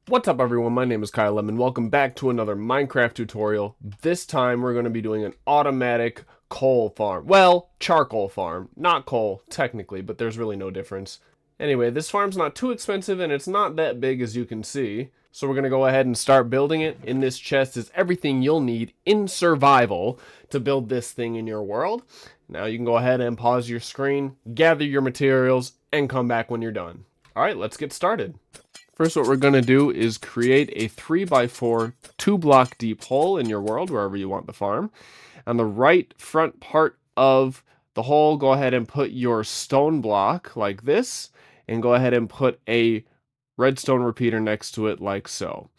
What's up everyone, my name is Kyle and welcome back to another Minecraft tutorial. This time we're going to be doing an automatic coal farm. Well, charcoal farm. Not coal, technically, but there's really no difference. Anyway, this farm's not too expensive and it's not that big as you can see. So we're going to go ahead and start building it. In this chest is everything you'll need in survival to build this thing in your world. Now you can go ahead and pause your screen, gather your materials, and come back when you're done. Alright, let's get started. First, what we're going to do is create a 3x4 2-block deep hole in your world, wherever you want the farm. On the right front part of the hole, go ahead and put your stone block like this, and go ahead and put a redstone repeater next to it like so.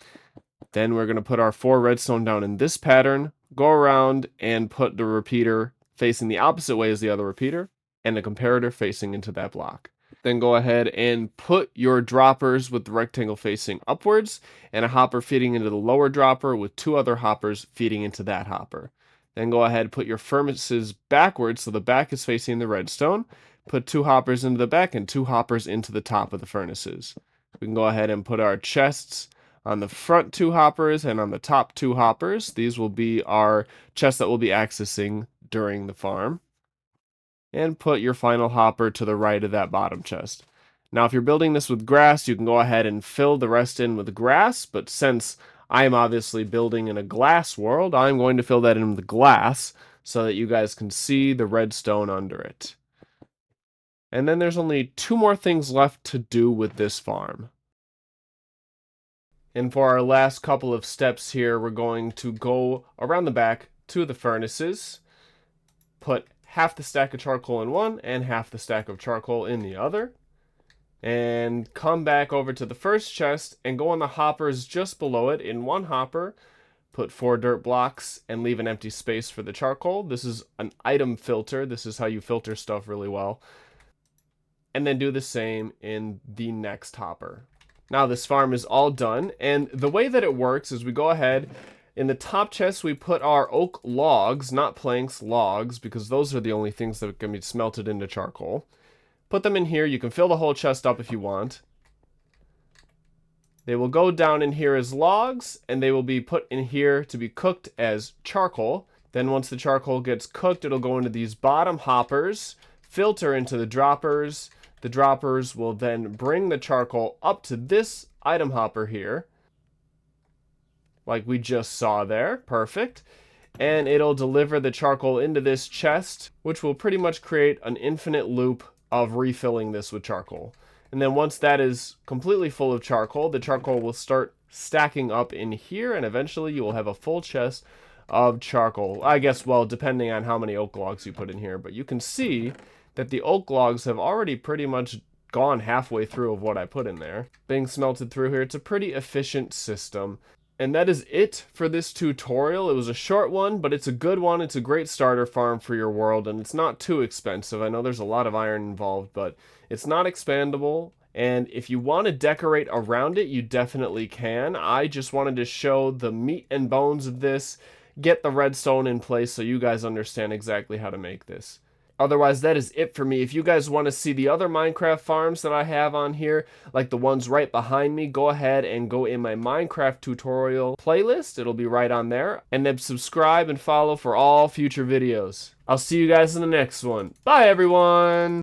Then we're going to put our 4 redstone down in this pattern, go around and put the repeater facing the opposite way as the other repeater, and the comparator facing into that block. Then go ahead and put your droppers with the rectangle facing upwards and a hopper feeding into the lower dropper with 2 other hoppers feeding into that hopper. Then go ahead and put your furnaces backwards so the back is facing the redstone. Put 2 hoppers into the back and 2 hoppers into the top of the furnaces. We can go ahead and put our chests on the front 2 hoppers and on the top 2 hoppers. These will be our chests that we'll be accessing during the farm. And put your final hopper to the right of that bottom chest. Now, if you're building this with grass, you can go ahead and fill the rest in with grass, but since I'm obviously building in a glass world, I'm going to fill that in with glass so that you guys can see the redstone under it. And then there's only 2 more things left to do with this farm. And for our last couple of steps here, we're going to go around the back to the furnaces, put half the stack of charcoal in one and half the stack of charcoal in the other, and come back over to the first chest and go on the hoppers just below it. In one hopper, put 4 dirt blocks and leave an empty space for the charcoal. This is an item filter. This is how you filter stuff really well. And then do the same in the next hopper. Now this farm is all done, and the way that it works is we go ahead. In the top chest, we put our oak logs, not planks, logs, because those are the only things that can be smelted into charcoal. Put them in here. You can fill the whole chest up if you want. They will go down in here as logs, and they will be put in here to be cooked as charcoal. Then once the charcoal gets cooked, it'll go into these bottom hoppers, filter into the droppers. The droppers will then bring the charcoal up to this item hopper here, like we just saw there. Perfect. And it'll deliver the charcoal into this chest, which will pretty much create an infinite loop of refilling this with charcoal. And then once that is completely full of charcoal, the charcoal will start stacking up in here, and eventually you will have a full chest of charcoal. I guess, well, depending on how many oak logs you put in here. But you can see that the oak logs have already pretty much gone halfway through of what I put in there. Being smelted through here, it's a pretty efficient system. And that is it for this tutorial. It was a short one, but it's a good one. It's a great starter farm for your world, and it's not too expensive. I know there's a lot of iron involved, but it's not expandable. And if you want to decorate around it, you definitely can. I just wanted to show the meat and bones of this, get the redstone in place so you guys understand exactly how to make this. Otherwise, that is it for me. If you guys want to see the other Minecraft farms that I have on here, like the ones right behind me, go ahead and go in my Minecraft tutorial playlist. It'll be right on there. And then subscribe and follow for all future videos. I'll see you guys in the next one. Bye, everyone!